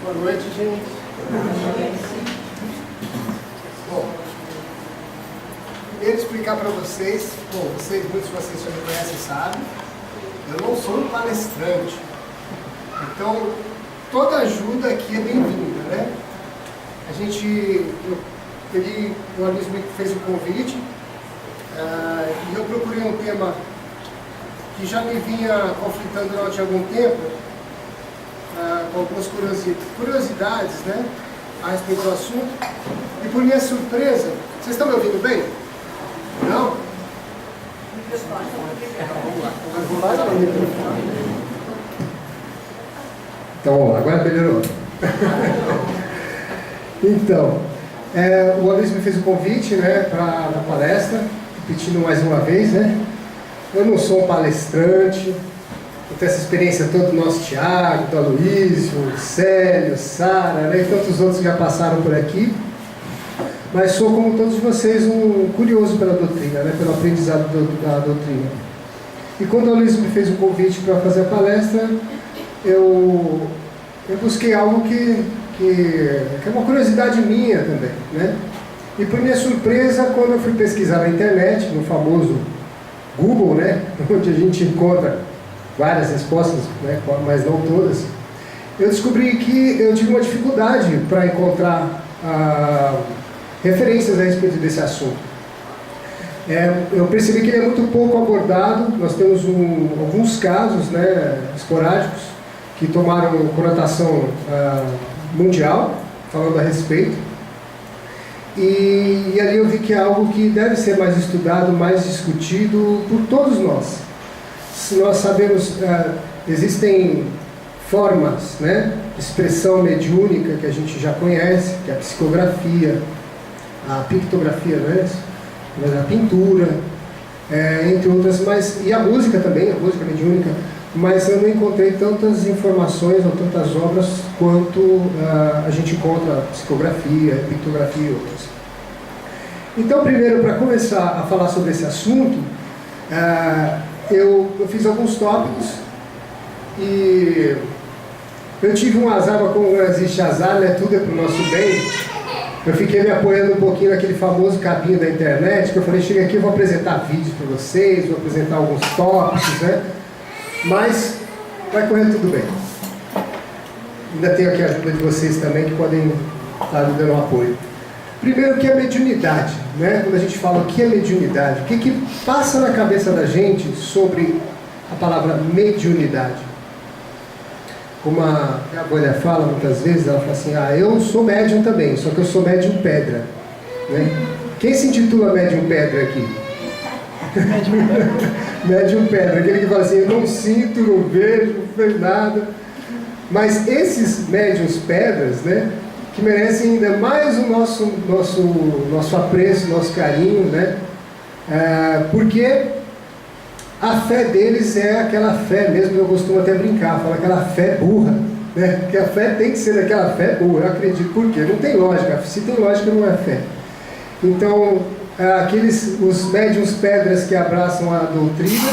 Boa noite, gente. Bom, primeiro explicar para vocês, muitos de vocês já me conhecem, sabem, eu não sou um palestrante, então toda ajuda aqui é bem-vinda, né? O Aloysio me fez o convite e eu procurei um tema que já me vinha conflitando durante algum tempo, com algumas curiosidades, né, a respeito do assunto. E por minha surpresa, vocês estão me ouvindo bem? Não? Então, agora melhorou. Então, o Aloysio me fez o convite, né, para a palestra, repetindo mais uma vez, né? Eu não sou um palestrante, eu tenho essa experiência toda do nosso Tiago, do Aloysio, Célio, Sara, né, e tantos outros que já passaram por aqui. Mas sou, como todos vocês, um curioso pela doutrina, né, pelo aprendizado da doutrina. E quando o Aloysio me fez o convite para fazer a palestra, eu busquei algo que é uma curiosidade minha também, né? E por minha surpresa, quando eu fui pesquisar na internet, no famoso Google, né, onde a gente encontra várias respostas, né, mas não todas, eu descobri que eu tive uma dificuldade para encontrar referências a respeito desse assunto. Eu percebi que ele é muito pouco abordado. Nós temos alguns casos, né, esporádicos que tomaram conotação mundial, falando a respeito. E ali eu vi que é algo que deve ser mais estudado, mais discutido por todos nós. Se nós sabemos, existem formas, né, de expressão mediúnica que a gente já conhece, que é a psicografia, a pictografia, né, a pintura, entre outras, e a música também, a música mediúnica, mas eu não encontrei tantas informações ou tantas obras quanto a gente encontra a psicografia, a pictografia e outras. Então, primeiro, para começar a falar sobre esse assunto, eu fiz alguns tópicos e eu tive um azar, mas como não existe azar, né, tudo é para o nosso bem. Eu fiquei me apoiando um pouquinho naquele famoso cabinho da internet, que eu falei, chega aqui, eu vou apresentar vídeos para vocês, vou apresentar alguns tópicos, né? Mas vai correr tudo bem. Ainda tenho aqui a ajuda de vocês também, que podem estar me dando um apoio. Primeiro, o que é mediunidade, né? Quando a gente fala o que é mediunidade, o que passa na cabeça da gente sobre a palavra mediunidade? Como a Bolha fala muitas vezes, ela fala assim, eu sou médium também, só que eu sou médium pedra, né? Quem se intitula médium pedra aqui? Médium pedra, aquele que fala assim, eu não sinto, não vejo, não vejo nada. Mas esses médiums pedras, né, que merecem ainda mais o nosso apreço, nosso carinho, né, porque a fé deles é aquela fé mesmo, eu costumo até brincar, falo aquela fé burra, né, porque a fé tem que ser daquela fé burra, eu acredito, por quê? Não tem lógica, se tem lógica não é fé. Então, os médiuns pedras que abraçam a doutrina,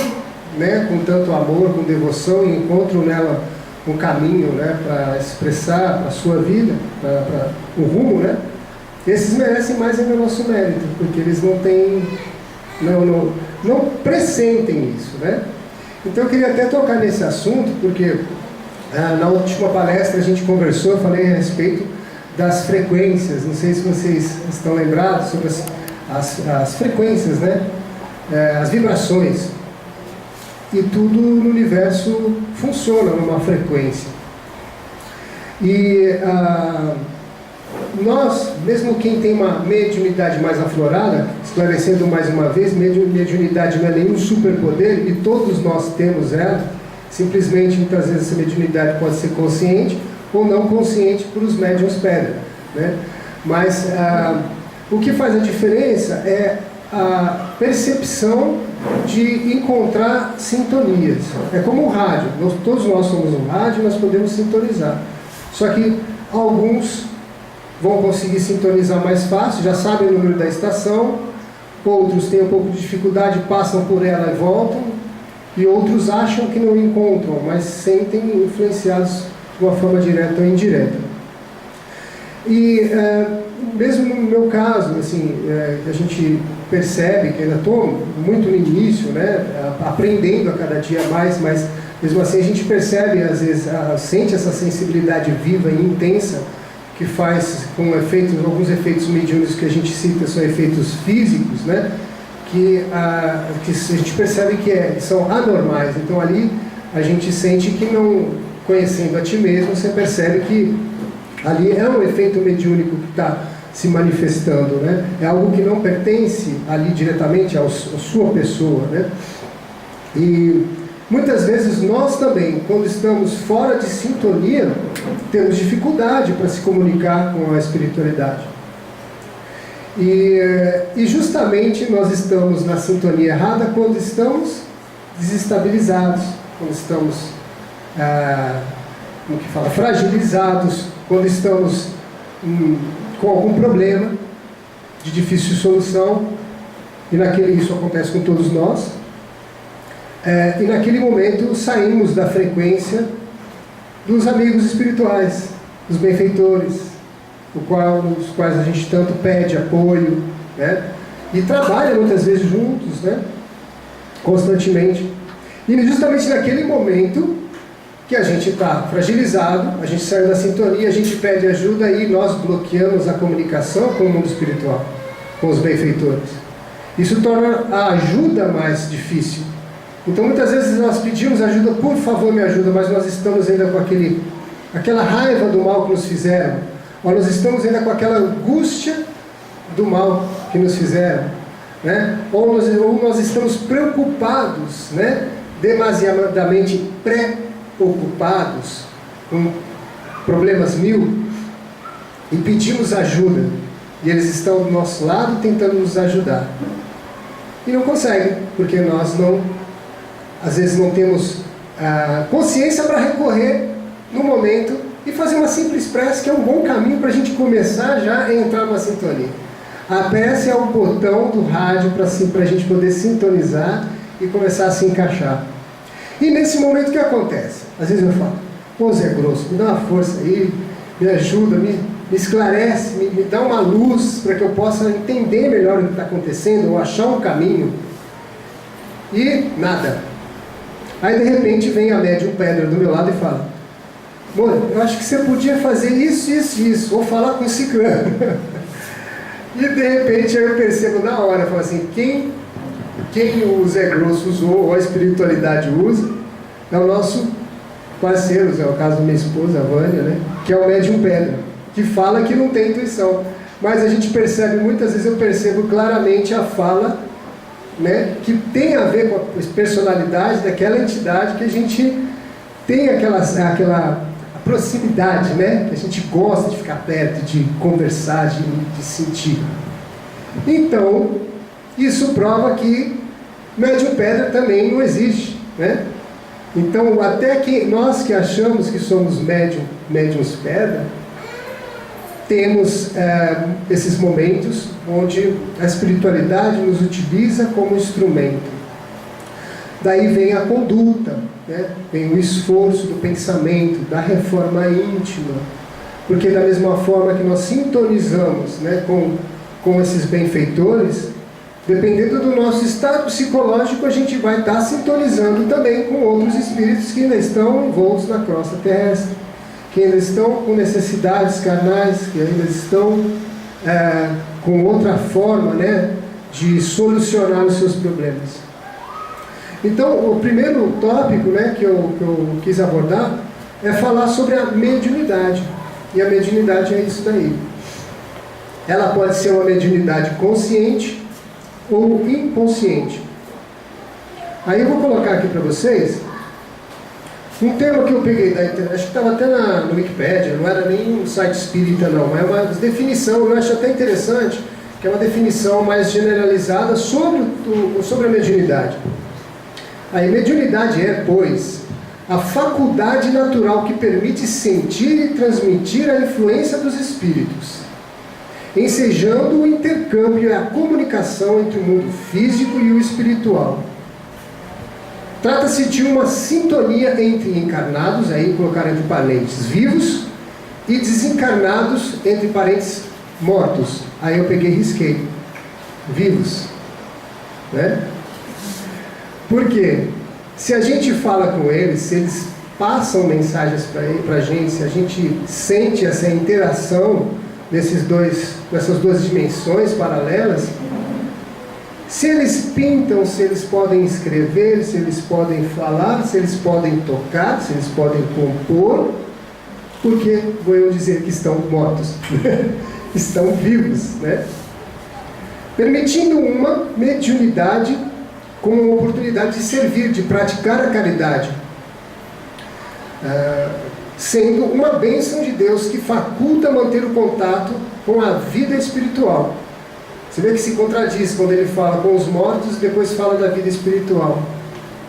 né, com tanto amor, com devoção, e encontram nela um caminho, né, para expressar a sua vida, para o rumo, né, esses merecem mais ainda o nosso mérito, porque eles não pressentem isso, né? Então eu queria até tocar nesse assunto, porque na última palestra a gente conversou, eu falei a respeito das frequências, não sei se vocês estão lembrados sobre as frequências, né? As vibrações, e tudo no universo funciona numa frequência. E nós, mesmo quem tem uma mediunidade mais aflorada, esclarecendo mais uma vez, mediunidade não é nenhum superpoder, e todos nós temos ela, simplesmente muitas vezes essa mediunidade pode ser consciente ou não consciente para os médiuns pedra, né? Mas o que faz a diferença é a percepção de encontrar sintonias. É como um rádio, todos nós somos um rádio, nós podemos sintonizar. Só que alguns vão conseguir sintonizar mais fácil, já sabem o número da estação, outros têm um pouco de dificuldade, passam por ela e voltam, e outros acham que não encontram, mas sentem influenciados de uma forma direta ou indireta. E mesmo no meu caso, assim, a gente percebe que ainda estou muito no início, né, aprendendo a cada dia mais, mas mesmo assim a gente percebe, às vezes, sente essa sensibilidade viva e intensa que faz com efeitos, alguns efeitos mediúnicos que a gente cita são efeitos físicos, né, que a gente percebe que são anormais. Então ali a gente sente que não, conhecendo a ti mesmo, você percebe que ali é um efeito mediúnico que está se manifestando, né? É algo que não pertence ali diretamente à sua pessoa, né? E muitas vezes nós também, quando estamos fora de sintonia, temos dificuldade para se comunicar com a espiritualidade. E justamente nós estamos na sintonia errada quando estamos desestabilizados, quando estamos como que fala, fragilizados, quando estamos com algum problema de difícil solução, e isso acontece com todos nós, e naquele momento saímos da frequência dos amigos espirituais, dos benfeitores, os quais a gente tanto pede apoio, né? E trabalha muitas vezes juntos, né? Constantemente. E justamente naquele momento que a gente está fragilizado, a gente saiu da sintonia, a gente pede ajuda e nós bloqueamos a comunicação com o mundo espiritual, com os benfeitores. Isso torna a ajuda mais difícil. Então muitas vezes nós pedimos ajuda, por favor me ajuda, mas nós estamos ainda com aquela raiva do mal que nos fizeram, ou nós estamos ainda com aquela angústia do mal que nos fizeram, né? Ou nós estamos preocupados, né? Demasiadamente preocupados com problemas mil e pedimos ajuda, e eles estão do nosso lado tentando nos ajudar e não conseguem, porque nós às vezes não temos consciência para recorrer no momento e fazer uma simples prece, que é um bom caminho para a gente começar já a entrar numa sintonia. A prece é o botão do rádio para a gente poder sintonizar e começar a se encaixar. E nesse momento o que acontece? Às vezes eu falo, pô Zé Grosso, me dá uma força aí, me ajuda, me esclarece, me dá uma luz para que eu possa entender melhor o que está acontecendo, ou achar um caminho. E nada. Aí de repente vem a médium Pedra do meu lado e fala, amor, eu acho que você podia fazer isso, isso, isso, ou falar com o ciclano. E de repente aí eu percebo na hora, eu falo assim, quem o Zé Grosso usou, ou a espiritualidade usa, é o nosso parceiro, é o caso da minha esposa, a Vânia, né? Que é o médium Pedra, que fala que não tem intuição. Mas a gente percebe, muitas vezes eu percebo claramente a fala, né, que tem a ver com a personalidade daquela entidade que a gente tem aquela proximidade, né, que a gente gosta de ficar perto, de conversar, de sentir. Então, isso prova que médium Pedra também não existe, né? Então, até que nós que achamos que somos médiums Pedra, temos esses momentos onde a espiritualidade nos utiliza como instrumento. Daí vem a conduta, né? Vem o esforço do pensamento, da reforma íntima, porque da mesma forma que nós sintonizamos, né, com esses benfeitores, dependendo do nosso estado psicológico, a gente vai estar sintonizando também com outros espíritos que ainda estão envoltos na crosta terrestre, que ainda estão com necessidades carnais, que ainda estão com outra forma, né, de solucionar os seus problemas. Então, o primeiro tópico, né, que eu quis abordar é falar sobre a mediunidade. E a mediunidade é isso daí. Ela pode ser uma mediunidade consciente ou inconsciente. Aí eu vou colocar aqui para vocês um tema que eu peguei da internet, acho que estava até no Wikipedia, não era nem um site espírita não, mas é uma definição, eu acho até interessante, que é uma definição mais generalizada sobre a mediunidade. A mediunidade é, pois, a faculdade natural que permite sentir e transmitir a influência dos espíritos, ensejando o intercâmbio e a comunicação entre o mundo físico e o espiritual. Trata-se de uma sintonia entre encarnados, aí colocar entre parênteses, vivos, e desencarnados, entre parênteses, mortos. Aí eu peguei e risquei. Vivos. Né? Por quê? Se a gente fala com eles, se eles passam mensagens para a gente, se a gente sente essa interação nessas duas dimensões paralelas, se eles pintam, se eles podem escrever, se eles podem falar, se eles podem tocar, se eles podem compor, porque vou eu dizer que estão mortos, estão vivos, né? Permitindo uma mediunidade como uma oportunidade de servir, de praticar a caridade, sendo uma bênção de Deus que faculta manter o contato com a vida espiritual. Você vê que se contradiz quando ele fala com os mortos e depois fala da vida espiritual.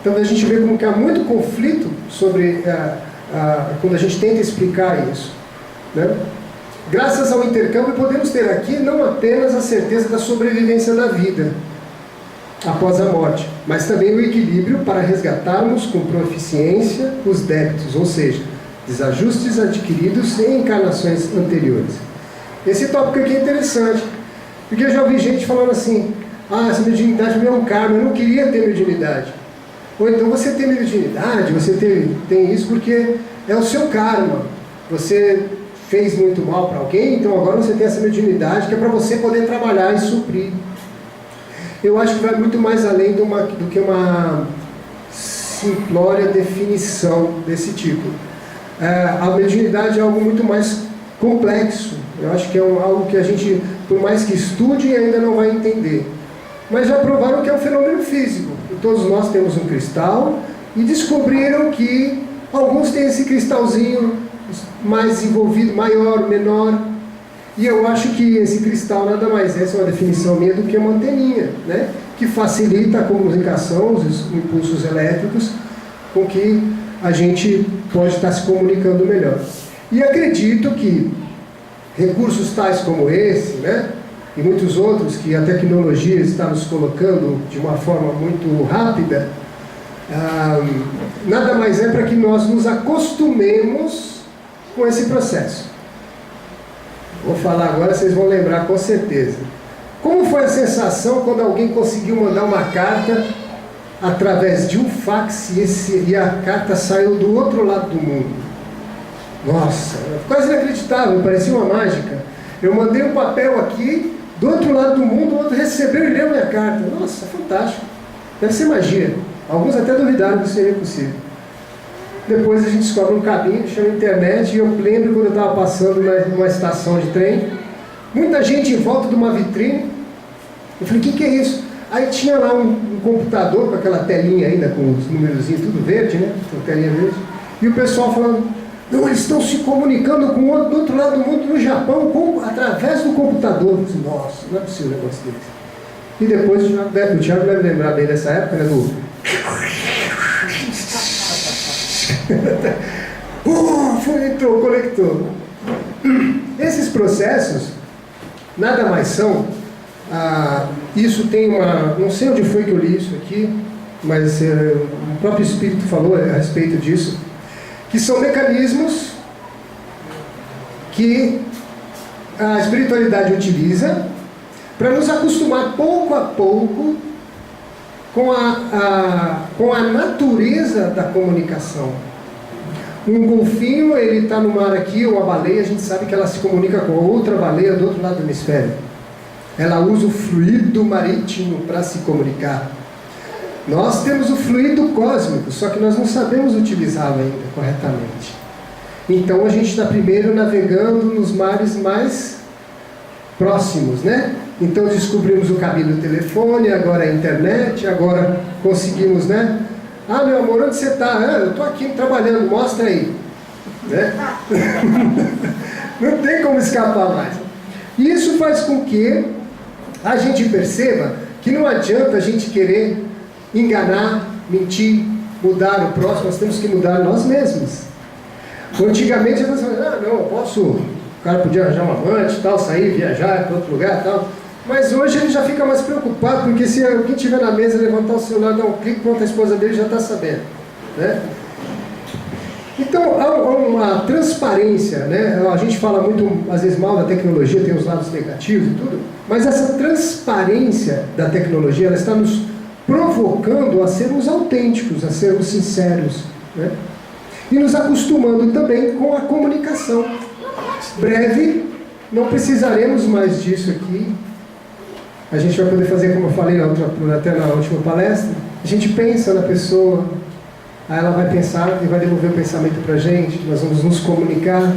Então a gente vê como que há muito conflito sobre quando a gente tenta explicar isso, né? Graças ao intercâmbio podemos ter aqui não apenas a certeza da sobrevivência da vida após a morte, mas também o equilíbrio para resgatarmos com proficiência os débitos, ou seja, desajustes adquiridos em encarnações anteriores. Esse tópico aqui é interessante, porque eu já ouvi gente falando assim: essa mediunidade não é um karma, eu não queria ter mediunidade. Ou então você tem mediunidade, você tem isso porque é o seu karma, você fez muito mal para alguém, então agora você tem essa mediunidade que é para você poder trabalhar e suprir. Eu acho que vai muito mais além do que uma simplória definição desse tipo. A mediunidade é algo muito mais complexo. Eu acho que é algo que a gente, por mais que estude, ainda não vai entender. Mas já provaram que é um fenômeno físico. E todos nós temos um cristal e descobriram que alguns têm esse cristalzinho mais desenvolvido, maior, menor. E eu acho que esse cristal nada mais é, essa é uma definição minha, do que uma anteninha, né? Que facilita a comunicação, os impulsos elétricos, com que a gente pode estar se comunicando melhor. E acredito que recursos tais como esse, né? E muitos outros que a tecnologia está nos colocando de uma forma muito rápida, nada mais é para que nós nos acostumemos com esse processo. Vou falar agora, vocês vão lembrar com certeza. Como foi a sensação quando alguém conseguiu mandar uma carta através de um fax e a carta saiu do outro lado do mundo? Nossa, quase inacreditável, parecia uma mágica. Eu mandei um papel aqui, do outro lado do mundo, o outro recebeu e leu minha carta. Nossa, fantástico. Deve ser magia. Alguns até duvidaram que isso seria possível. Depois a gente descobre um caminho, chama internet, e eu lembro quando eu estava passando numa estação de trem, muita gente em volta de uma vitrine. Eu falei: o que é isso? Aí tinha lá um computador com aquela telinha ainda, com os numerozinhos tudo verde, né? Telinha verde. E o pessoal falando: não, eles estão se comunicando com o outro do outro lado do mundo, no Japão, através do computador. Eu falei: nossa, não é possível um negócio desse. E depois o Thiago deve lembrar bem dessa época, né? Entrou, conectou. Esses processos nada mais são, isso tem não sei onde foi que eu li isso aqui, mas o próprio Espírito falou a respeito disso, que são mecanismos que a espiritualidade utiliza para nos acostumar pouco a pouco com a natureza da comunicação. Um golfinho, ele está no mar aqui, ou uma baleia, a gente sabe que ela se comunica com outra baleia do outro lado do hemisfério. Ela usa o fluido marítimo para se comunicar. Nós temos o fluido cósmico, só que nós não sabemos utilizá-lo ainda corretamente. Então a gente está primeiro navegando nos mares mais próximos, né? Então descobrimos o caminho do telefone, agora a internet, agora conseguimos, né? Meu amor, onde você está? Eu estou aqui trabalhando, mostra aí. Né? Não tem como escapar mais. E isso faz com que a gente perceba que não adianta a gente querer enganar, mentir, mudar o próximo, nós temos que mudar nós mesmos. Antigamente a pessoa falava: não, eu posso, o cara podia arranjar um amante, tal, sair, viajar para outro lugar, tal. Mas hoje ele já fica mais preocupado, porque se alguém estiver na mesa, levantar o celular, dar um clique, pronto, a esposa dele já está sabendo, né? Então, há uma transparência, né? A gente fala muito, às vezes, mal da tecnologia, tem os lados negativos e tudo, mas essa transparência da tecnologia, ela está nos provocando a sermos autênticos, a sermos sinceros, né? E nos acostumando também com a comunicação. Breve, não precisaremos mais disso aqui. A gente vai poder fazer, como eu falei até na última palestra, a gente pensa na pessoa, aí ela vai pensar e vai devolver o pensamento para a gente, nós vamos nos comunicar.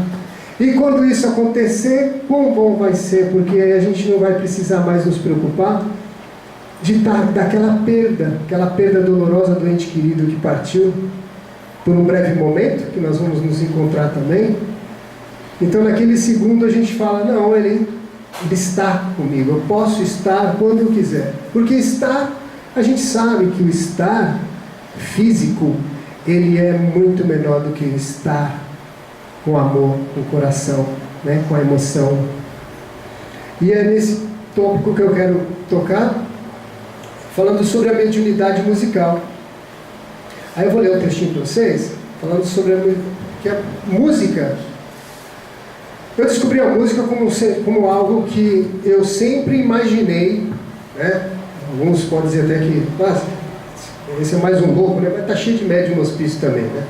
E quando isso acontecer, quão bom vai ser, porque aí a gente não vai precisar mais nos preocupar daquela perda dolorosa do ente querido que partiu por um breve momento, que nós vamos nos encontrar também. Então naquele segundo a gente fala, não, ele está comigo, eu posso estar quando eu quiser. Porque estar, a gente sabe que o estar físico, ele é muito menor do que estar com amor, com o coração, né, com a emoção. E é nesse tópico que eu quero tocar, falando sobre a mediunidade musical. Aí eu vou ler um textinho para vocês, falando sobre que a música. Eu descobri a música como algo que eu sempre imaginei, né? Alguns podem dizer até que esse é mais um louco, né? Mas está cheio de médium no hospício também, né?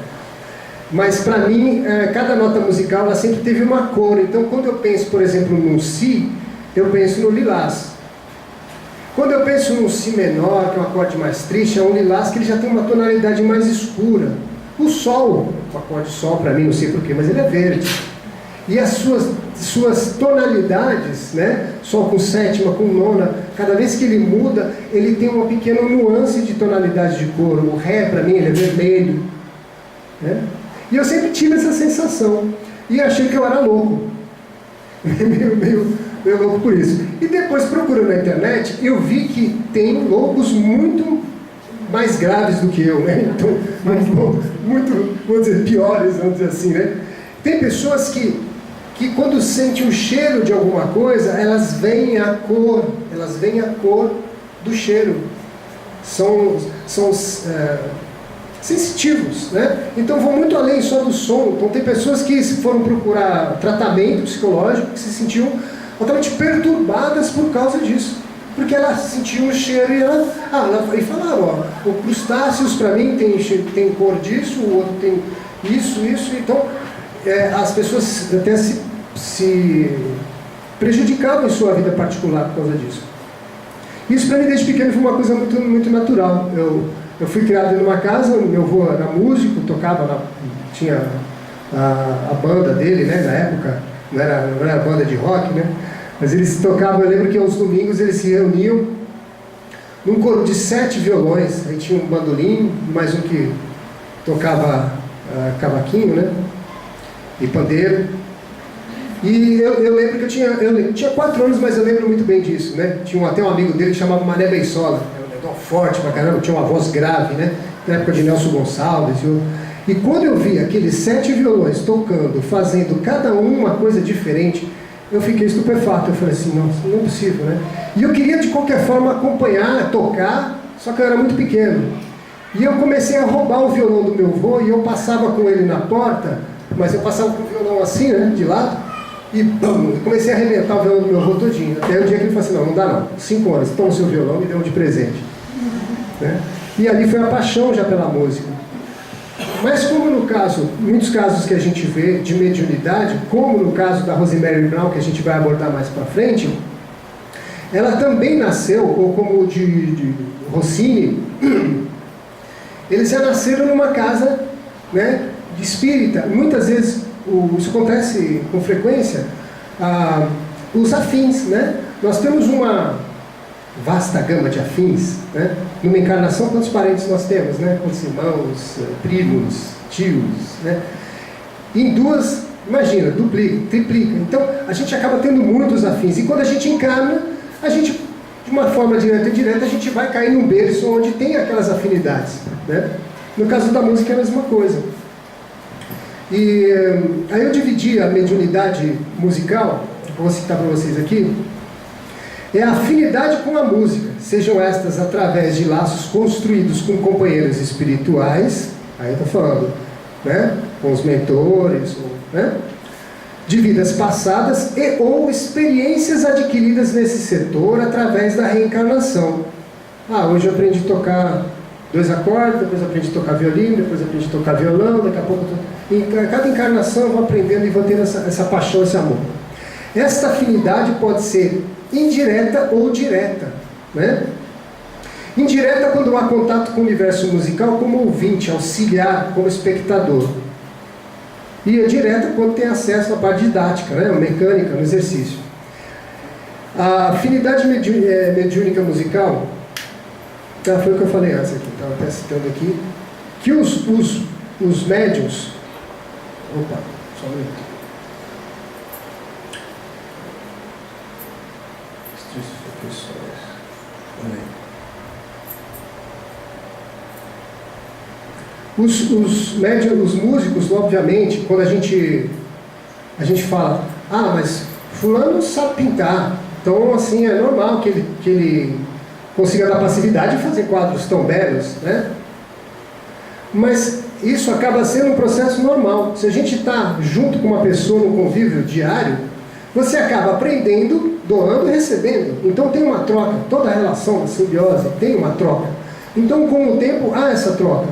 Mas para mim, cada nota musical ela sempre teve uma cor. Então quando eu penso, por exemplo, num Si, eu penso no lilás. Quando eu penso num Si menor, que é um acorde mais triste, é um lilás que ele já tem uma tonalidade mais escura. O Sol, o acorde Sol para mim, não sei porquê, mas ele é verde. E as suas tonalidades, né? Sol com sétima, com nona, cada vez que ele muda, ele tem uma pequena nuance de tonalidade de cor. O Ré, para mim, ele é vermelho, né? E eu sempre tive essa sensação. E achei que eu era louco. meio louco por isso. E depois, procurando na internet, eu vi que tem loucos muito mais graves do que eu, né? Então, muito, vamos dizer, piores, vamos dizer assim, né? Tem pessoas que quando sentem o cheiro de alguma coisa, elas veem a cor do cheiro. São sensitivos, né? Então vão muito além só do som. Então tem pessoas que foram procurar tratamento psicológico, que se sentiam totalmente perturbadas por causa disso. Porque elas sentiam o cheiro e e falavam, ó, o crustáceos para mim tem cor disso, o outro tem isso. Então as pessoas até se prejudicavam em sua vida particular por causa disso. Isso para mim desde pequeno foi uma coisa muito, muito natural. Eu fui criado em uma casa, meu avô era músico, tinha a banda dele, né, na época, não era banda de rock, né, mas eles tocavam, eu lembro que aos domingos eles se reuniam num coro de 7 violões, aí tinha um bandolim, mais um que tocava cavaquinho, né, e pandeiro. E eu lembro que eu tinha 4 anos, mas eu lembro muito bem disso, né? Tinha até um amigo dele que chamava Mané Beisola, era um negócio forte pra caramba, tinha uma voz grave, né? Na época de Nelson Gonçalves. E quando eu vi aqueles 7 violões tocando, fazendo cada um uma coisa diferente, eu fiquei estupefato. Eu falei assim, nossa, não é possível, né? E eu queria de qualquer forma acompanhar, tocar, só que eu era muito pequeno. E eu comecei a roubar o violão do meu avô e eu passava com ele na porta, mas eu passava com o violão assim, né, de lado. E bum, eu comecei a arrebentar o violão do meu avô todinho. Até o dia que ele falou assim, não dá não, 5 anos, toma o seu violão e me deu um de presente. Né? E ali foi a paixão já pela música. Mas como no caso, muitos casos que a gente vê de mediunidade, como no caso da Rosemary Brown, que a gente vai abordar mais para frente, ela também nasceu, ou como o de Rossini, eles já nasceram numa casa, né, de espírita. Muitas vezes isso acontece com frequência, os afins, né? Nós temos uma vasta gama de afins, né? Numa encarnação, quantos parentes nós temos, né? Quantos irmãos, primos, tios, né? Em duas, imagina, duplica, triplica. Então, a gente acaba tendo muitos afins. E quando a gente encarna, a gente, de uma forma direta ou indireta, a gente vai cair num berço onde tem aquelas afinidades, né? No caso da música é a mesma coisa. E aí eu dividi a mediunidade musical, vou citar para vocês aqui, é a afinidade com a música, sejam estas através de laços construídos com companheiros espirituais, aí eu estou falando, né, com os mentores, né? De vidas passadas e ou experiências adquiridas nesse setor através da reencarnação. Hoje eu aprendi a tocar 2 acordes, depois eu aprendi a tocar violino, depois eu aprendi a tocar violão, daqui a pouco em cada encarnação eu vou aprendendo e vou tendo essa paixão, esse amor. Esta afinidade pode ser indireta ou direta, né? Indireta quando há contato com o universo musical como ouvinte, auxiliar, como espectador. E é direta quando tem acesso à parte didática, né? Mecânica, no exercício. A afinidade mediúnica musical, foi o que eu falei antes aqui, estava até citando aqui, que os médiuns... Opa, só um minuto. Os músicos, obviamente, quando a gente fala, mas fulano sabe pintar, então assim é normal que ele consiga dar passividade e fazer quadros tão belos, né? Mas isso acaba sendo um processo normal. Se a gente está junto com uma pessoa no convívio diário, você acaba aprendendo, doando e recebendo. Então tem uma troca, toda a relação da simbiose tem uma troca. Então com o tempo há essa troca.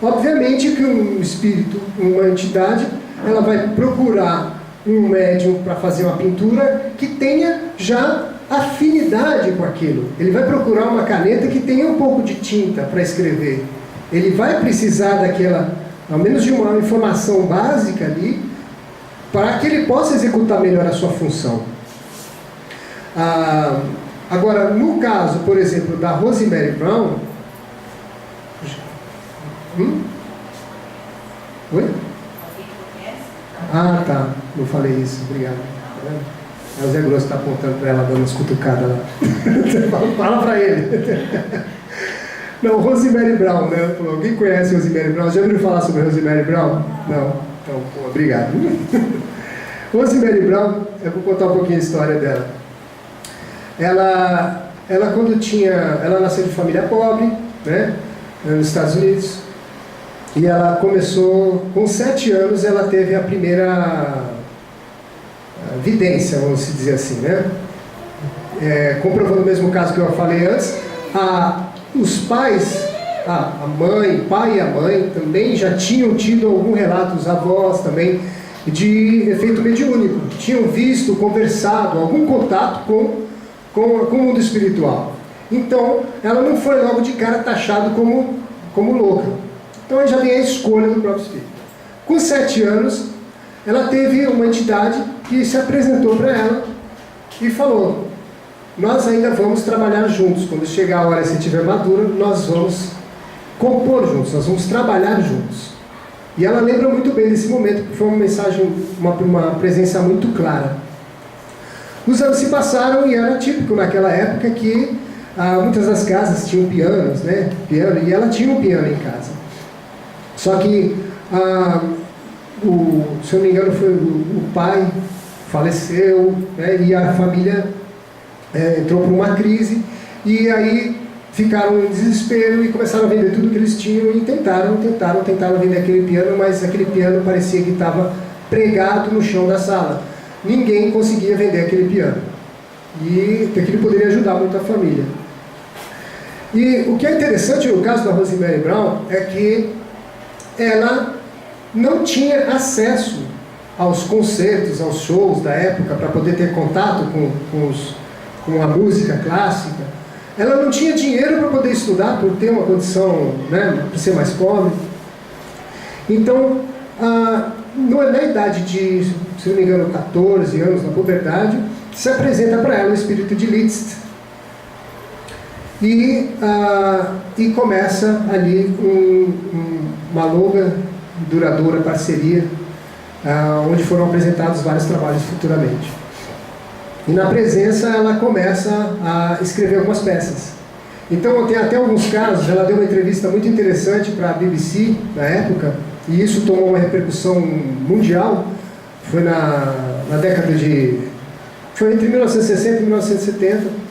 Obviamente que um espírito, uma entidade, ela vai procurar um médium para fazer uma pintura que tenha já afinidade com aquilo. Ele vai procurar uma caneta que tenha um pouco de tinta para escrever. Ele vai precisar daquela, ao menos de uma informação básica ali, para que ele possa executar melhor a sua função. Agora, no caso, por exemplo, da Rosemary Brown... Oi? Tá. Não falei isso. Obrigado. O Zé Grosso está apontando para ela, dando umas cutucadas lá. Fala para ele. Não, Rosemary Brown, né? Alguém conhece Rosemary Brown? Já ouviu falar sobre Rosemary Brown? Não? Então, obrigado. Rosemary Brown, eu vou contar um pouquinho a história dela. Ela ela nasceu de família pobre, né? Nos Estados Unidos. E ela começou, com 7 anos, ela teve a primeira vidência, vamos dizer assim, né? Comprovando o mesmo caso que eu falei antes, os pais, o pai e a mãe também já tinham tido algum relato, os avós também, de efeito mediúnico. Tinham visto, conversado, algum contato com o mundo espiritual. Então, ela não foi logo de cara taxada como louca. Então aí já vem a escolha do próprio espírito. Com 7 anos, ela teve uma entidade que se apresentou para ela e falou: nós ainda vamos trabalhar juntos. Quando chegar a hora, se estiver madura, nós vamos compor juntos, nós vamos trabalhar juntos. E ela lembra muito bem desse momento, porque foi uma mensagem, uma presença muito clara. Os anos se passaram e era típico naquela época que muitas das casas tinham pianos, né? Piano, e ela tinha um piano em casa. Só que, se eu não me engano, foi o pai faleceu, né? E a família entrou por uma crise, e aí ficaram em desespero e começaram a vender tudo que eles tinham e tentaram vender aquele piano, mas aquele piano parecia que estava pregado no chão da sala. Ninguém conseguia vender aquele piano. E aquilo poderia ajudar muito a família. E o que é interessante no caso da Rosemary Brown é que ela não tinha acesso aos concertos, aos shows da época, para poder ter contato com a música clássica. Ela não tinha dinheiro para poder estudar, por ter uma condição, né, por ser mais pobre. Então, na idade de, se não me engano, 14 anos, na puberdade, se apresenta para ela o espírito de Liszt. E começa ali uma longa, duradoura parceria, onde foram apresentados vários trabalhos futuramente. E na presença ela começa a escrever algumas peças. Então tem até alguns casos, ela deu uma entrevista muito interessante para a BBC na época, e isso tomou uma repercussão mundial. Foi na década de... foi entre 1960 e 1970.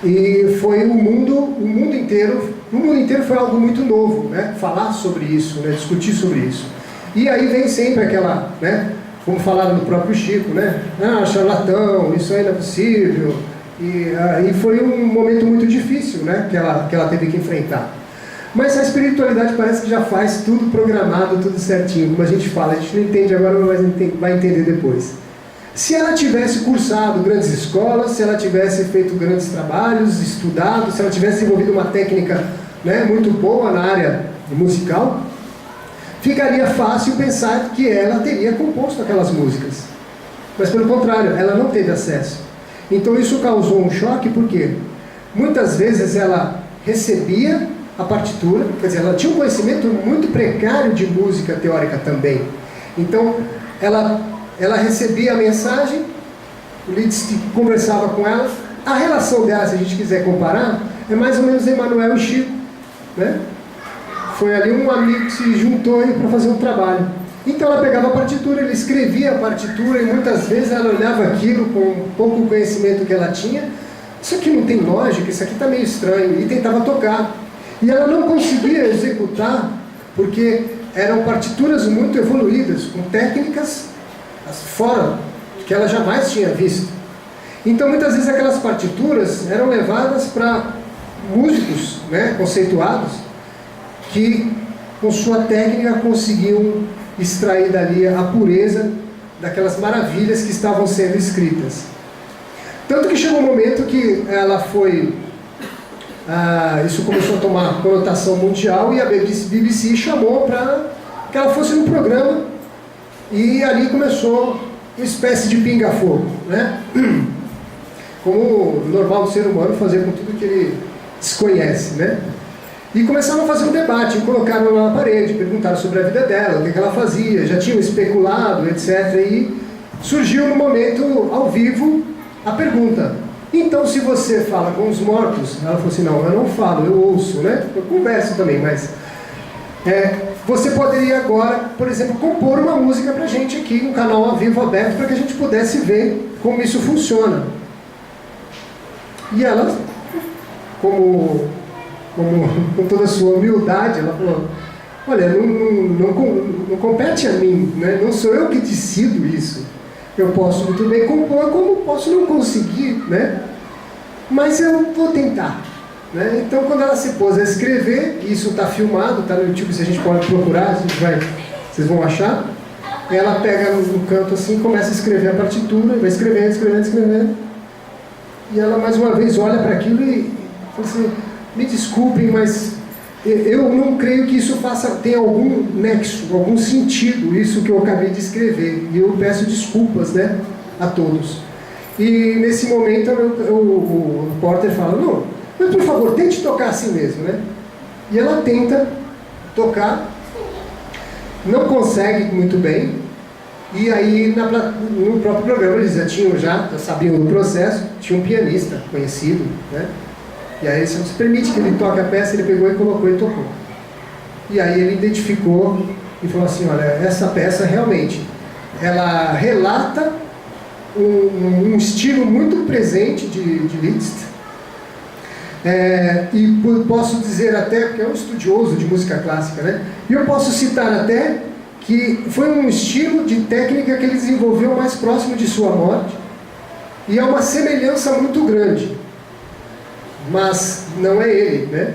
E foi o mundo inteiro foi algo muito novo, né? Falar sobre isso, né? Discutir sobre isso. E aí vem sempre aquela, né, como falaram no próprio Chico, né, charlatão, isso aí não é possível. E foi um momento muito difícil, né, que ela teve que enfrentar. Mas a espiritualidade parece que já faz tudo programado, tudo certinho, como a gente fala. A gente não entende agora, mas vai entender depois. Se ela tivesse cursado grandes escolas, se ela tivesse feito grandes trabalhos, estudado, se ela tivesse desenvolvido uma técnica, né, muito boa na área musical, ficaria fácil pensar que ela teria composto aquelas músicas. Mas pelo contrário, ela não teve acesso. Então isso causou um choque, porque muitas vezes ela recebia a partitura, quer dizer, ela tinha um conhecimento muito precário de música teórica também. Então ela recebia a mensagem, o Liszt conversava com ela. A relação dela, se a gente quiser comparar, é mais ou menos Emmanuel e Chico, né? Foi ali um amigo que se juntou para fazer um trabalho. Então ela pegava a partitura, ele escrevia a partitura, e muitas vezes ela olhava aquilo com um pouco conhecimento que ela tinha. Isso aqui não tem lógica, isso aqui está meio estranho, e tentava tocar. E ela não conseguia executar, porque eram partituras muito evoluídas, com técnicas fora, que ela jamais tinha visto. Então muitas vezes aquelas partituras eram levadas para músicos, né, conceituados, que com sua técnica conseguiam extrair dali a pureza daquelas maravilhas que estavam sendo escritas. Tanto que chegou um momento que ela foi... isso começou a tomar conotação mundial, e a BBC chamou para que ela fosse no programa, e ali começou uma espécie de pinga-fogo, né? Como normal do ser humano fazer com tudo que ele desconhece, né? E começaram a fazer um debate, colocaram ela na parede, perguntaram sobre a vida dela, o que ela fazia, já tinham especulado, etc. E surgiu no momento, ao vivo, a pergunta: então, se você fala com os mortos? Ela falou assim: não, eu não falo, eu ouço, né? Eu converso também, mas... você poderia agora, por exemplo, compor uma música pra gente aqui, um canal ao vivo aberto, para que a gente pudesse ver como isso funciona. E ela, com toda a sua humildade, ela falou: olha, não compete a mim, né? Não sou eu que decido isso. Eu posso muito bem compor, como posso não conseguir, né? Mas eu vou tentar, né? Então, quando ela se pôs a escrever, isso está filmado, está no YouTube, se a gente pode procurar, vocês vão achar. Ela pega no canto assim, começa a escrever a partitura, vai escrevendo. E ela mais uma vez olha para aquilo e fala assim: me desculpem, mas eu não creio que isso tenha algum nexo, algum sentido, isso que eu acabei de escrever. E eu peço desculpas, né, a todos. E nesse momento o repórter fala: não, mas por favor, tente tocar assim mesmo, né? E ela tenta tocar, não consegue muito bem. E aí no próprio programa eles já sabiam do processo, tinha um pianista conhecido, né? E aí se permite que ele toque a peça, ele pegou e colocou e tocou. E aí ele identificou e falou assim: olha, essa peça realmente, ela relata um estilo muito presente de Liszt. E posso dizer até, porque é um estudioso de música clássica, né? E eu posso citar até que foi um estilo de técnica que ele desenvolveu mais próximo de sua morte. E é uma semelhança muito grande. Mas não é ele, né?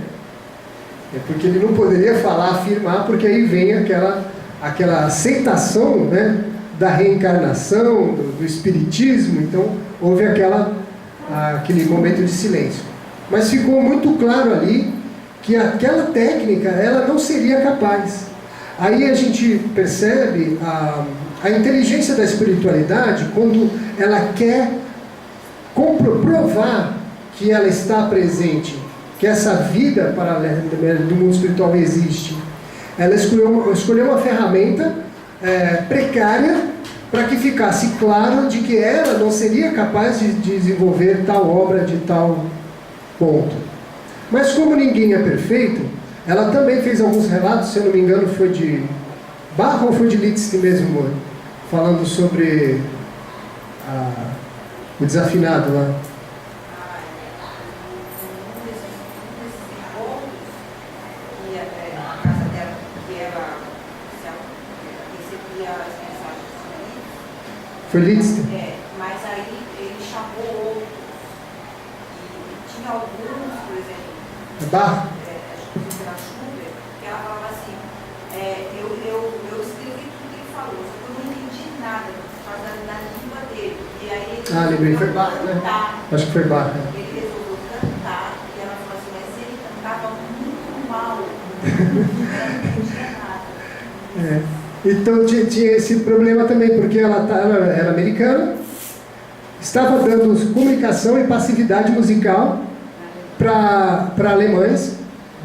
É porque ele não poderia afirmar, porque aí vem aquela aceitação, né, da reencarnação, do espiritismo. Então houve aquele momento de silêncio. Mas ficou muito claro ali que aquela técnica ela não seria capaz. Aí a gente percebe a inteligência da espiritualidade quando ela quer provar que ela está presente, que essa vida paralela do mundo espiritual existe. Ela escolheu uma ferramenta precária para que ficasse claro de que ela não seria capaz de desenvolver tal obra de tal ponto. Mas como ninguém é perfeito, ela também fez alguns relatos, se eu não me engano foi de Bach ou foi de Liszt mesmo, falando sobre o desafinado lá. Foi Liszt? Mas aí ele chamou outros. E tinha alguns, por exemplo, Bach? acho que foi na Schubert, que ela falava assim, eu escrevi tudo que ele falou, só que eu não entendi nada, por causa da língua dele. E aí ele lembrei, foi Bach, né? Acho que foi Bach. Ele resolveu cantar, e ela falou assim, mas ele cantava muito mal, eu não entendia nada. Então tinha esse problema também, porque ela era americana, estava dando comunicação e passividade musical para alemães,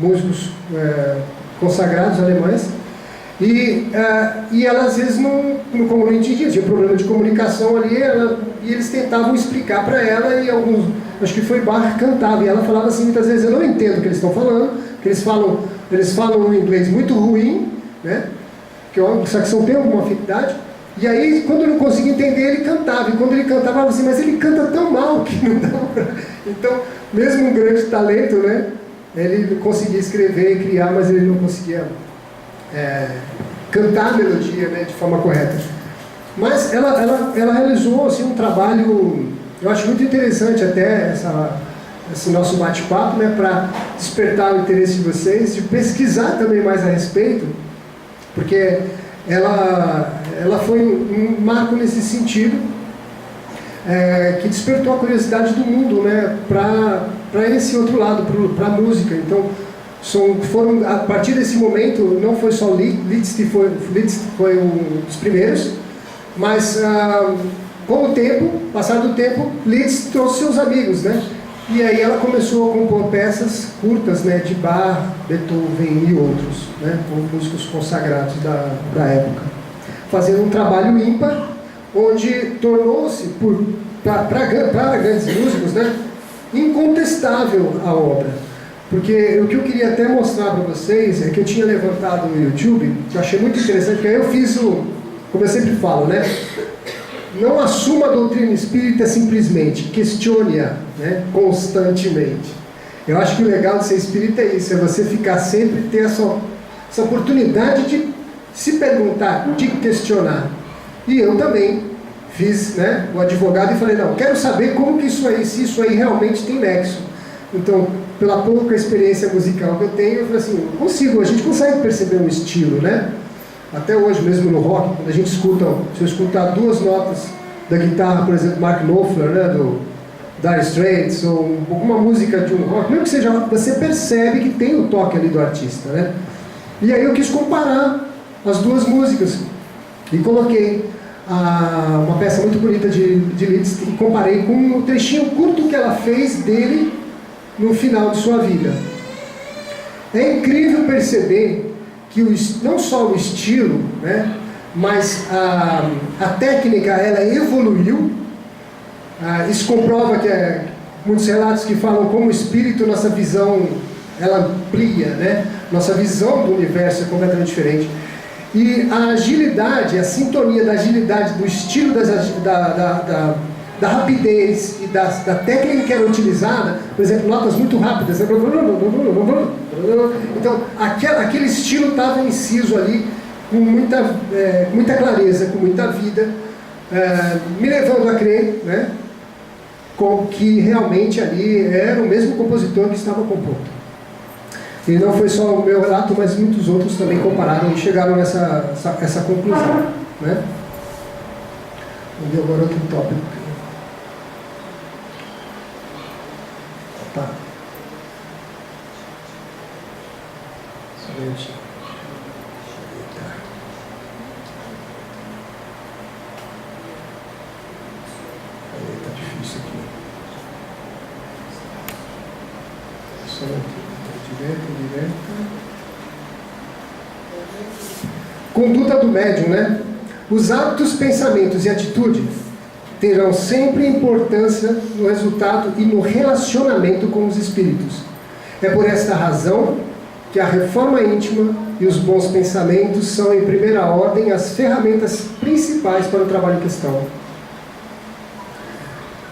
músicos consagrados alemães, e ela às vezes como não entendia, tinha problema de comunicação ali, e eles tentavam explicar para ela, e alguns, acho que foi Bach, cantava, e ela falava assim, muitas vezes, eu não entendo o que eles estão falando, porque eles falam um inglês muito ruim, né? Que saxão tem alguma afinidade, e aí quando eu não conseguia entender, ele cantava, e quando ele cantava, eu falava assim, mas ele canta tão mal que não dá pra... Então, mesmo um grande talento, né, ele conseguia escrever e criar, mas ele não conseguia cantar a melodia, né, de forma correta. Mas ela realizou assim, um trabalho, eu acho muito interessante até esse nosso bate-papo, né, para despertar o interesse de vocês, de pesquisar também mais a respeito, porque ela foi um marco nesse sentido, que despertou a curiosidade do mundo, né, para esse outro lado, para a música. Então, foram, a partir desse momento, não foi só Liszt foi um dos primeiros, mas com o tempo, passar do tempo, Liszt trouxe seus amigos, né? E aí ela começou a compor peças curtas, né, de Bach, Beethoven e outros, né, com músicos consagrados da época, fazendo um trabalho ímpar, onde tornou-se, para grandes músicos, né, incontestável a obra. Porque o que eu queria até mostrar para vocês é que eu tinha levantado no YouTube, que eu achei muito interessante, porque aí eu fiz como eu sempre falo, né? Não assuma a doutrina espírita simplesmente, questione-a, né, constantemente. Eu acho que o legal de ser espírita é isso, é você ficar sempre, ter essa oportunidade de se perguntar, de questionar. E eu também fiz, né, o advogado e falei, não, quero saber como que se isso aí realmente tem nexo. Então, pela pouca experiência musical que eu tenho, eu falei assim, a gente consegue perceber um estilo, né? Até hoje mesmo no rock, quando a gente se eu escutar duas notas da guitarra, por exemplo, Mark Knopfler, né, do Dire Straits, ou alguma música de um rock, mesmo que seja, você percebe que tem o toque ali do artista, né? E aí eu quis comparar as duas músicas e coloquei uma peça muito bonita de Liszt e comparei com o trechinho curto que ela fez dele no final de sua vida. É incrível perceber que não só o estilo, né, mas a técnica ela evoluiu. Isso comprova que muitos relatos que falam como o espírito, nossa visão ela amplia, né? Nossa visão do universo é completamente diferente. E a agilidade, a sintonia da agilidade, do estilo da rapidez e da técnica que era utilizada, por exemplo, notas muito rápidas, né? Então aquele estilo estava inciso ali com muita clareza, com muita vida, me levando a crer, né, que realmente ali era o mesmo compositor que estava compondo. E não foi só o meu relato, mas muitos outros também compararam e chegaram a essa conclusão, né? Vamos ver agora outro tópico. Tá. Só um minutinho. Tá difícil aqui. Só um minutinho. Direto. Conduta do médium, né? Os hábitos, pensamentos e atitudes terão sempre importância no resultado e no relacionamento com os espíritos. É por esta razão que a reforma íntima e os bons pensamentos são, em primeira ordem, as ferramentas principais para o trabalho em questão.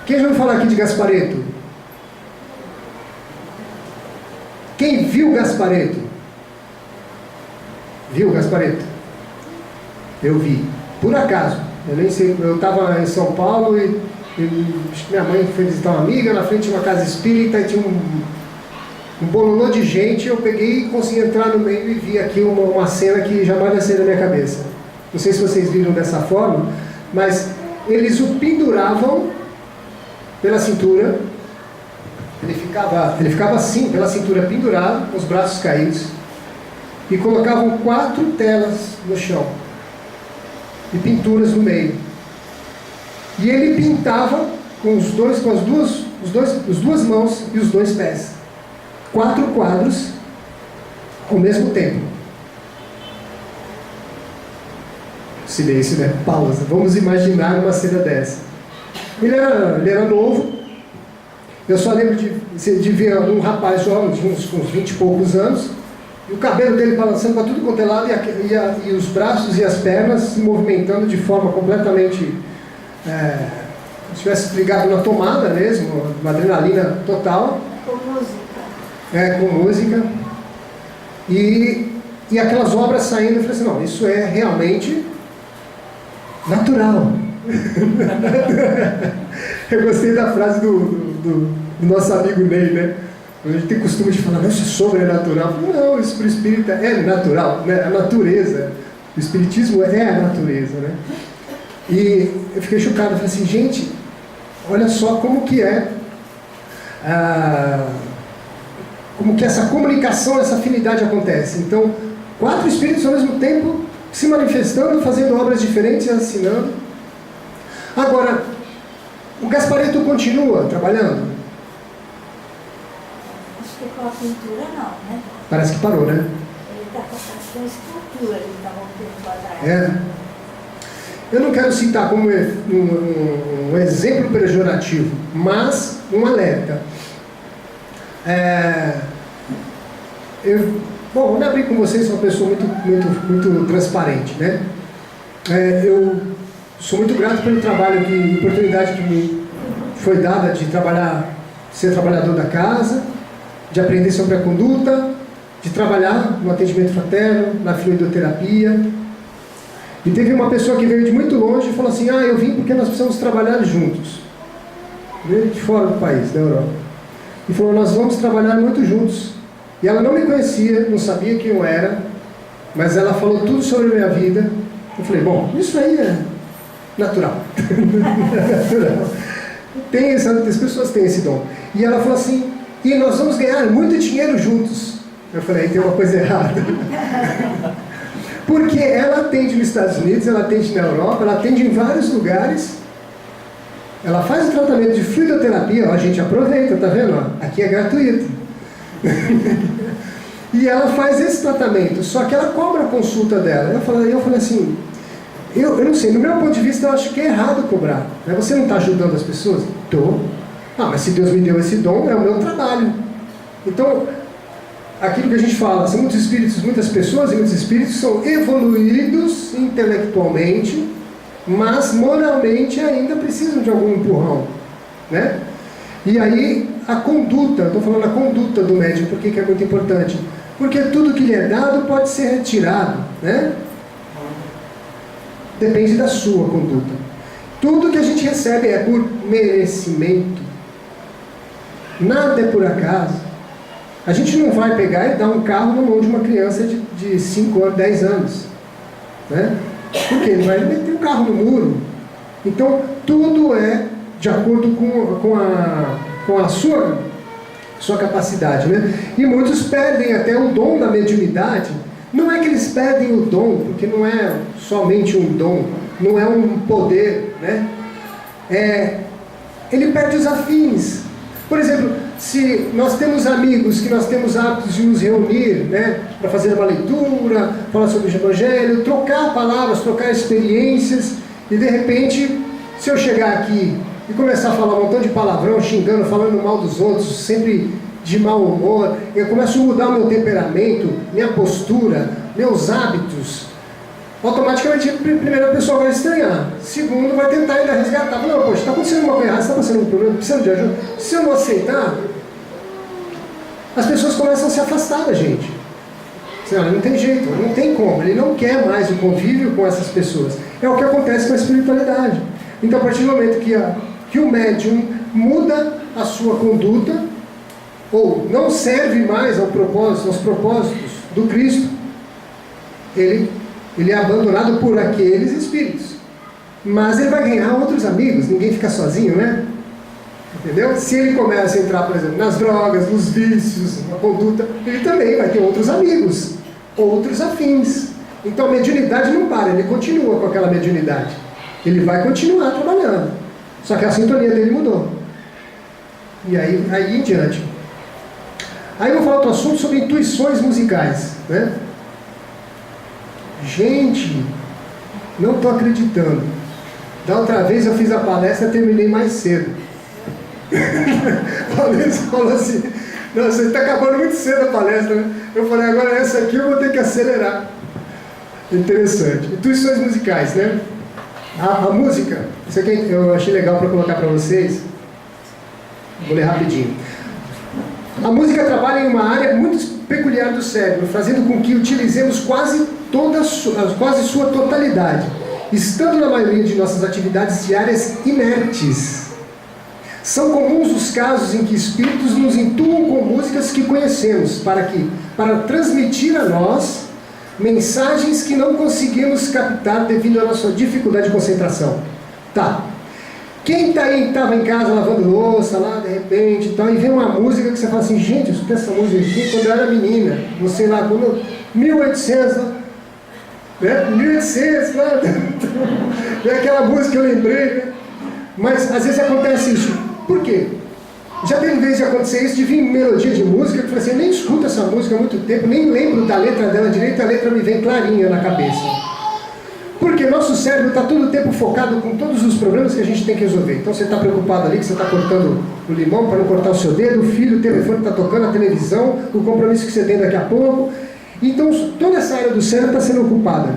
Quem já ouviu falar aqui de Gasparetto? Quem viu Gasparetto? Viu Gasparetto? Eu vi. Por acaso. Eu nem sei, eu estava em São Paulo e acho que minha mãe foi visitar uma amiga, na frente tinha uma casa espírita e tinha um bololô de gente. Eu peguei e consegui entrar no meio e vi aqui uma cena que jamais vai sair da minha cabeça. Não sei se vocês viram dessa forma, mas eles o penduravam pela cintura. Ele ficava assim, pela cintura pendurado, com os braços caídos, e colocavam 4 telas no chão e pinturas no meio. E ele pintava com as duas mãos e os 2 pés. 4 quadros ao mesmo tempo. Silêncio, né? Pausa. Vamos imaginar uma cena dessa. Ele era novo. Eu só lembro de ver um rapaz jovem, de uns 20 e poucos anos, e o cabelo dele balançando para tudo quanto é lado, e os braços e as pernas se movimentando de forma completamente... se tivesse ligado na tomada mesmo, uma adrenalina total. Com música. Com música. E aquelas obras saindo, eu falei assim, não, isso é realmente natural. Eu gostei da frase do nosso amigo Ney, né? A gente tem costume de falar, não, isso é sobrenatural. Eu falei, não, isso para o espírita é natural, né? A natureza. O espiritismo é a natureza, né? E eu fiquei chocado, eu falei assim, gente, olha só como que essa comunicação, essa afinidade acontece. Então, 4 espíritos ao mesmo tempo se manifestando, fazendo obras diferentes e assinando. Agora, o Gasparetto continua trabalhando? Acho que com a pintura não, né? Parece que parou, né? Ele está com a escultura, ele estava um tempo atrás. Eu não quero citar como um exemplo pejorativo, mas um alerta. Vou me abrir com vocês, sou uma pessoa muito transparente, né? Eu sou muito grato pelo trabalho, oportunidade que me foi dada de ser trabalhador da casa, de aprender sobre a conduta, de trabalhar no atendimento fraterno, na fluidoterapia. E teve uma pessoa que veio de muito longe e falou assim, eu vim porque nós precisamos trabalhar juntos. Veio de fora do país, da Europa. E falou, nós vamos trabalhar muito juntos. E ela não me conhecia, não sabia quem eu era, mas ela falou tudo sobre a minha vida. Eu falei, bom, isso aí é natural. Natural. As pessoas têm esse dom. E ela falou assim, e nós vamos ganhar muito dinheiro juntos. Eu falei, tem uma coisa errada. Porque ela atende nos Estados Unidos, ela atende na Europa, ela atende em vários lugares. Ela faz o tratamento de fluidoterapia, a gente aproveita, tá vendo? Aqui é gratuito. E ela faz esse tratamento, só que ela cobra a consulta dela. Eu falei assim, eu não sei, no meu ponto de vista eu acho que é errado cobrar. Né? Você não está ajudando as pessoas? Estou. Mas se Deus me deu esse dom, é o meu trabalho. Então, aquilo que a gente fala, são muitos espíritos, muitas pessoas e muitos espíritos são evoluídos intelectualmente, mas moralmente ainda precisam de algum empurrão, né? E aí a conduta, estou falando a conduta do médium, por que é muito importante? Porque tudo que lhe é dado pode ser retirado, né? Depende da sua conduta. Tudo que a gente recebe é por merecimento. Nada é por acaso. A gente não vai pegar e dar um carro na mão de uma criança de 5 anos, 10 anos. Né? Por quê? Ele vai meter um carro no muro. Então, tudo é de acordo com a sua capacidade. Né? E muitos perdem até o dom da mediunidade. Não é que eles perdem o dom, porque não é somente um dom, não é um poder. Né? Ele perde os afins. Por exemplo, se nós temos amigos que nós temos hábitos de nos reunir, né, para fazer uma leitura, falar sobre o Evangelho, trocar palavras, trocar experiências, e de repente, se eu chegar aqui e começar a falar um montão de palavrão, xingando, falando mal dos outros, sempre de mau humor, eu começo a mudar o meu temperamento, minha postura, meus hábitos, automaticamente a primeira pessoa vai estranhar, segundo vai tentar ainda resgatar, não, poxa, está acontecendo uma coisa errada, está passando um problema, precisando de ajuda. Se eu não aceitar, as pessoas começam a se afastar da gente. Não tem jeito, não tem como, ele não quer mais o convívio com essas pessoas. é o que acontece com a espiritualidade. Então, a partir do momento que o médium muda a sua conduta, ou não serve mais aos propósitos do Cristo, ele é abandonado por aqueles espíritos. Mas ele vai ganhar outros amigos, ninguém fica sozinho, né? Entendeu? Se ele começa a entrar, por exemplo, nas drogas, nos vícios, na conduta, ele também vai ter outros amigos, outros afins. Então a mediunidade não para, ele continua com aquela mediunidade. Ele vai continuar trabalhando. Só que a sintonia dele mudou. E aí em diante. Aí eu vou falar outro assunto sobre intuições musicais, né? Gente, não estou acreditando. Da outra vez eu fiz a palestra e terminei mais cedo. A Vanessa falou assim: não, você está acabando muito cedo a palestra, né? Eu falei: agora essa aqui eu vou ter que acelerar. Interessante. Intuições musicais, né? A música, isso aqui eu achei legal para colocar para vocês. Vou ler rapidinho. A música trabalha em uma área muito peculiar do cérebro, fazendo com que utilizemos quase sua totalidade, estando na maioria de nossas atividades diárias inertes. São comuns os casos em que espíritos nos intuam com músicas que conhecemos, para transmitir a nós mensagens que não conseguimos captar devido à nossa dificuldade de concentração. Tá. Quem estava em casa lavando louça lá, de repente, e vê uma música que você fala assim: gente, eu escutei essa música aqui quando eu era menina, não sei lá, quando 1800, né? 1800, lá, é aquela música que eu lembrei, né? Mas às vezes acontece isso. Por quê? Já teve vez de acontecer isso, de vir melodia de música, que eu falei assim: eu nem escuto essa música há muito tempo, nem lembro da letra dela direito, a letra me vem clarinha na cabeça. Porque nosso cérebro está todo o tempo focado com todos os problemas que a gente tem que resolver. Então você está preocupado ali que você está cortando o limão para não cortar o seu dedo, o filho, o telefone está tocando, a televisão, o compromisso que você tem daqui a pouco. Então toda essa área do cérebro está sendo ocupada.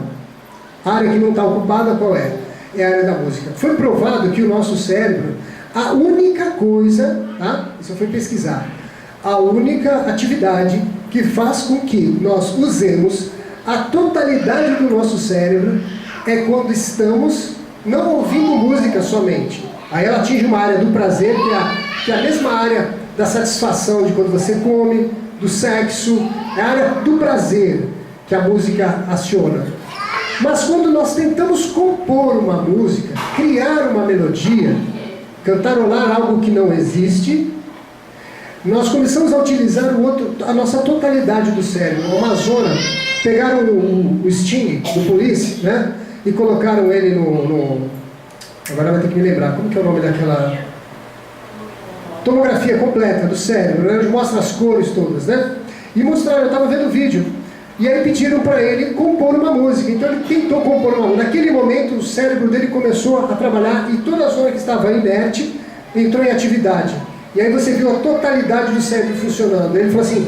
A área que não está ocupada, qual é? É a área da música. Foi provado que o nosso cérebro, a única coisa, tá? Isso eu fui pesquisar, a única atividade que faz com que nós usemos a totalidade do nosso cérebro é quando estamos não ouvindo música somente. Aí ela atinge uma área do prazer, que é a mesma área da satisfação de quando você come, do sexo, é a área do prazer que a música aciona. Mas quando nós tentamos compor uma música, criar uma melodia, cantarolar algo que não existe, nós começamos a utilizar a nossa totalidade do cérebro. Uma zona, pegaram o Sting do Police, né? E colocaram ele agora vai ter que me lembrar, como que é o nome daquela... tomografia completa do cérebro, né? Onde mostra as cores todas, né? E mostraram, eu estava vendo o vídeo, e aí pediram para ele compor uma música. Então ele tentou compor uma música. Naquele momento o cérebro dele começou a trabalhar e toda a zona que estava inerte entrou em atividade. E aí você viu a totalidade do cérebro funcionando. Ele falou assim: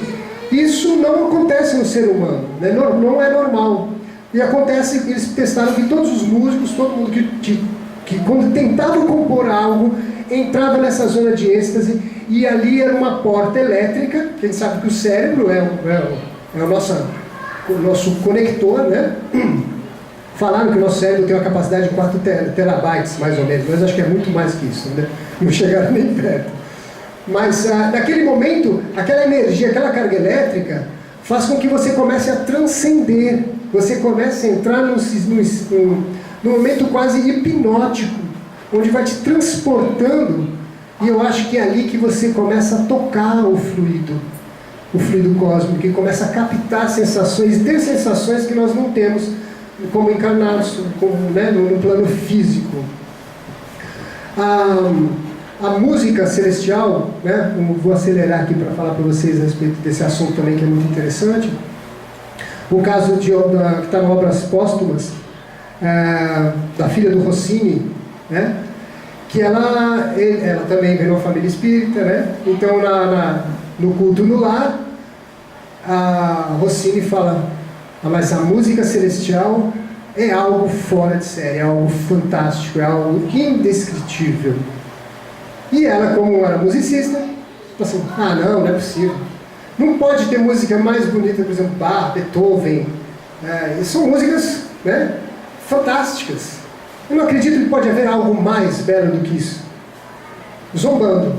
isso não acontece no ser humano, né? Não é normal. E acontece, eles testaram que todos os músicos, todo mundo que quando tentava compor algo, entrava nessa zona de êxtase, e ali era uma porta elétrica, que a gente sabe que o cérebro é o nosso conector, né? Falaram que o nosso cérebro tem uma capacidade de 4 terabytes, mais ou menos, mas acho que é muito mais que isso, né? Não chegaram nem perto. Mas naquele momento, aquela energia, aquela carga elétrica, faz com que você comece a transcender, você comece a entrar num momento quase hipnótico, onde vai te transportando, e eu acho que é ali que você começa a tocar o fluido cósmico, que começa a captar sensações, ter sensações que nós não temos como encarnados, né, no plano físico. A música celestial, né, vou acelerar aqui para falar para vocês a respeito desse assunto também, que é muito interessante. O caso que está na Obras Póstumas, da filha do Rossini, né, que ela também veio de uma família espírita, né? Então no culto no lar, a Rossini fala: mas a música celestial é algo fora de série, é algo fantástico, é algo indescritível. E ela, como era musicista, falou assim: não é possível. Não pode ter música mais bonita, por exemplo, Bach, Beethoven. São músicas, né, fantásticas. Eu não acredito que pode haver algo mais belo do que isso. Zombando.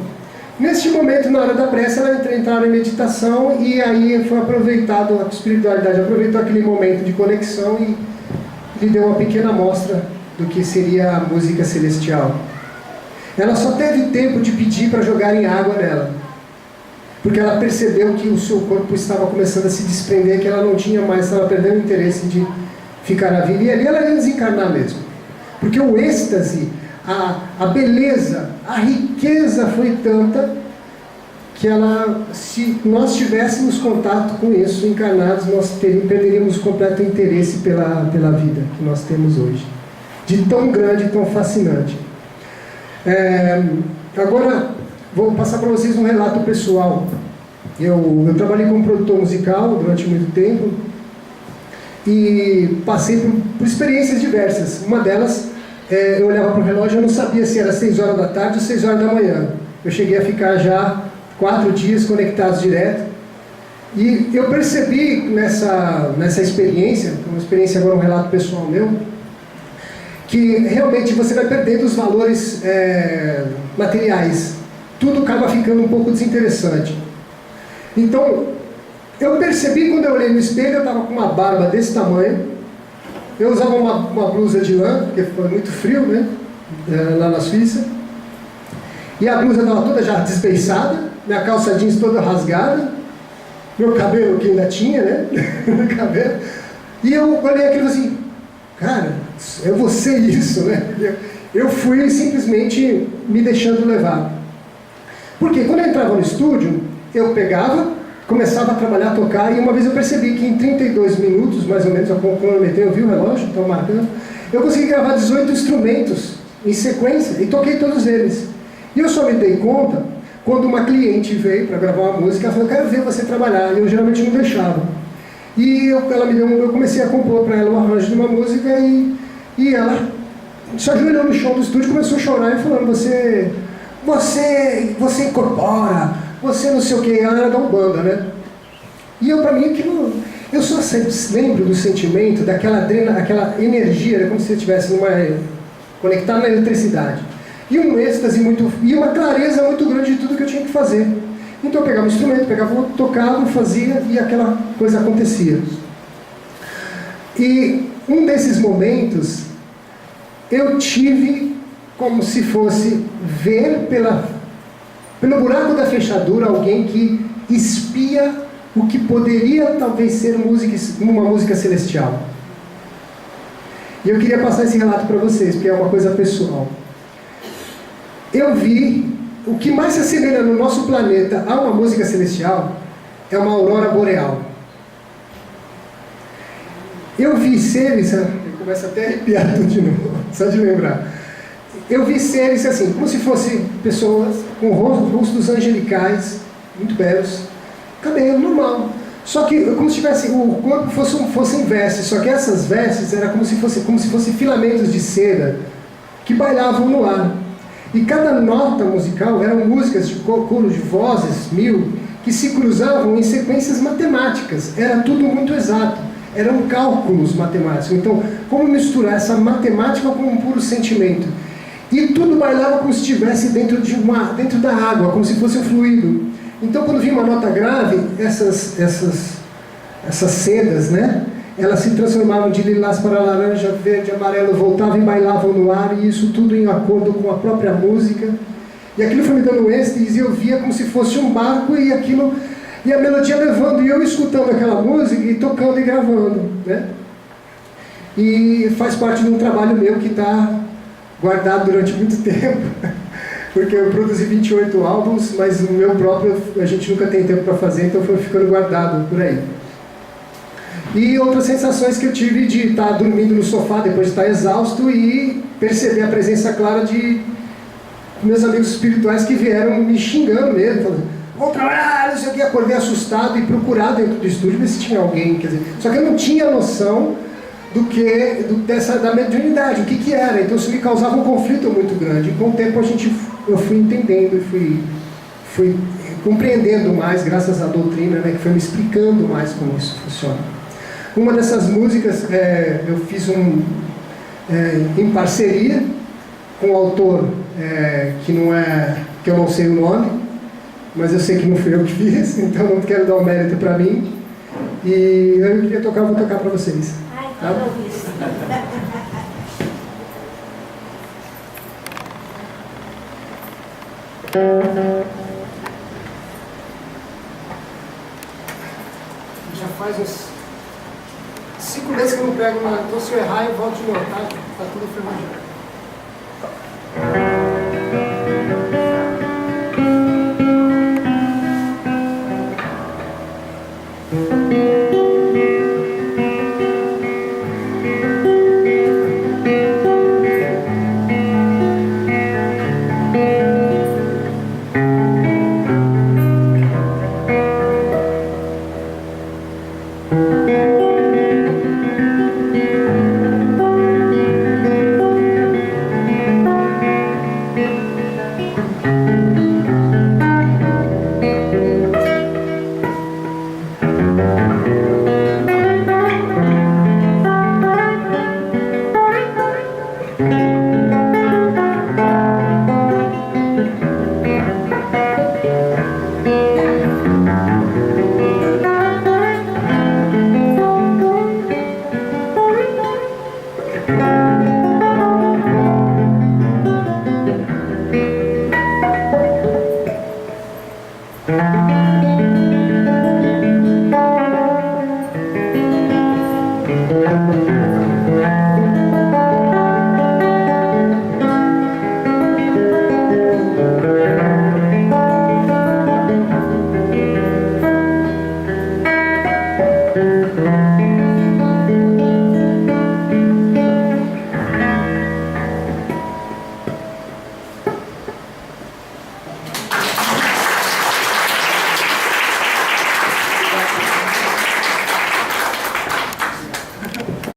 Neste momento, na hora da prece, ela entraram em meditação e aí foi aproveitado, a espiritualidade aproveitou aquele momento de conexão e lhe deu uma pequena amostra do que seria a música celestial. Ela só teve tempo de pedir para jogarem água nela, porque ela percebeu que o seu corpo estava começando a se desprender, que ela não tinha mais, estava perdendo o interesse de ficar na vida, e ali ela ia desencarnar mesmo, porque o êxtase, a beleza, a riqueza foi tanta que ela, se nós tivéssemos contato com isso encarnados, nós perderíamos completo interesse pela vida que nós temos hoje, de tão grande e tão fascinante. Agora vou passar para vocês um relato pessoal. Eu trabalhei como produtor musical durante muito tempo e passei por experiências diversas. Uma delas, eu olhava para o relógio e eu não sabia se era 6 horas da tarde ou 6 horas da manhã. Eu cheguei a ficar já 4 dias conectados direto. E eu percebi nessa experiência, uma experiência agora, um relato pessoal meu, que realmente você vai perdendo os valores materiais. Tudo acaba ficando um pouco desinteressante. Então, eu percebi quando eu olhei no espelho, eu estava com uma barba desse tamanho, eu usava uma blusa de lã, porque foi muito frio, né, lá na Suíça, e a blusa estava toda já desbeiçada, minha calça jeans toda rasgada, meu cabelo que ainda tinha, né, cabelo, e eu olhei aquilo assim, cara, eu vou ser isso, né, eu fui simplesmente me deixando levar. Porque quando eu entrava no estúdio, eu pegava, começava a trabalhar, a tocar, e uma vez eu percebi que em 32 minutos, mais ou menos, eu vi o relógio, estava marcando, eu consegui gravar 18 instrumentos em sequência, e toquei todos eles. E eu só me dei conta quando uma cliente veio para gravar uma música, ela falou, eu quero ver você trabalhar, e eu geralmente não deixava. E eu comecei a compor para ela um arranjo de uma música, e ela se ajoelhou no chão do estúdio, começou a chorar e falando, você incorpora, você não sei o que, ela era da Umbanda, né? E eu, pra mim, aquilo, eu só sempre lembro do sentimento, aquela energia, era como se você estivesse conectado na eletricidade. E um êxtase e uma clareza muito grande de tudo que eu tinha que fazer. Então eu pegava o instrumento, pegava outro, tocava, fazia e aquela coisa acontecia. E um desses momentos, eu tive como se fosse ver pelo buraco da fechadura alguém que espia o que poderia talvez ser uma música celestial. E eu queria passar esse relato para vocês, porque é uma coisa pessoal. Eu vi o que mais se assemelha no nosso planeta a uma música celestial é uma aurora boreal. Eu vi seres, eu começo até a arrepiar tudo de novo, só de lembrar. Eu vi seres assim, como se fossem pessoas com rostos angelicais, muito belos, cabelo normal. Só que como se tivesse, o corpo fossem vestes, só que essas vestes eram como se fossem filamentos de seda que bailavam no ar. E cada nota musical eram músicas de coro de vozes 1000 que se cruzavam em sequências matemáticas. Era tudo muito exato. Eram cálculos matemáticos. Então, como misturar essa matemática com um puro sentimento? E tudo bailava como se estivesse dentro da água, como se fosse um fluido. Então, quando vinha uma nota grave, essas sedas, né? Elas se transformavam de lilás para laranja, verde, amarelo, voltavam e bailavam no ar, e isso tudo em acordo com a própria música. E aquilo foi me dando êxtase, e eu via como se fosse um barco, e a melodia levando, e eu escutando aquela música, e tocando e gravando, né? E faz parte de um trabalho meu que está guardado durante muito tempo, porque eu produzi 28 álbuns, mas o meu próprio a gente nunca tem tempo para fazer, então foi ficando guardado por aí. E outras sensações que eu tive de estar dormindo no sofá depois de estar exausto e perceber a presença clara de meus amigos espirituais que vieram me xingando mesmo, falando, vamos trabalhar, não sei o que, acordei assustado e procurar dentro do estúdio ver se tinha alguém, quer dizer, só que eu não tinha noção da mediunidade, o que era, então isso me causava um conflito muito grande, e com o tempo eu fui entendendo e fui compreendendo mais, graças à doutrina, né, que foi me explicando mais como isso funciona. Uma dessas músicas, eu em parceria com o autor, que eu não sei o nome, mas eu sei que não fui eu que fiz, então não quero dar o mérito para mim. E eu queria tocar, vou tocar para vocês. Ai, tá? isso. Já faz uns 5 meses que eu não pego uma. Então se eu errar eu volto de novo, tá? Tá tudo ferrujado.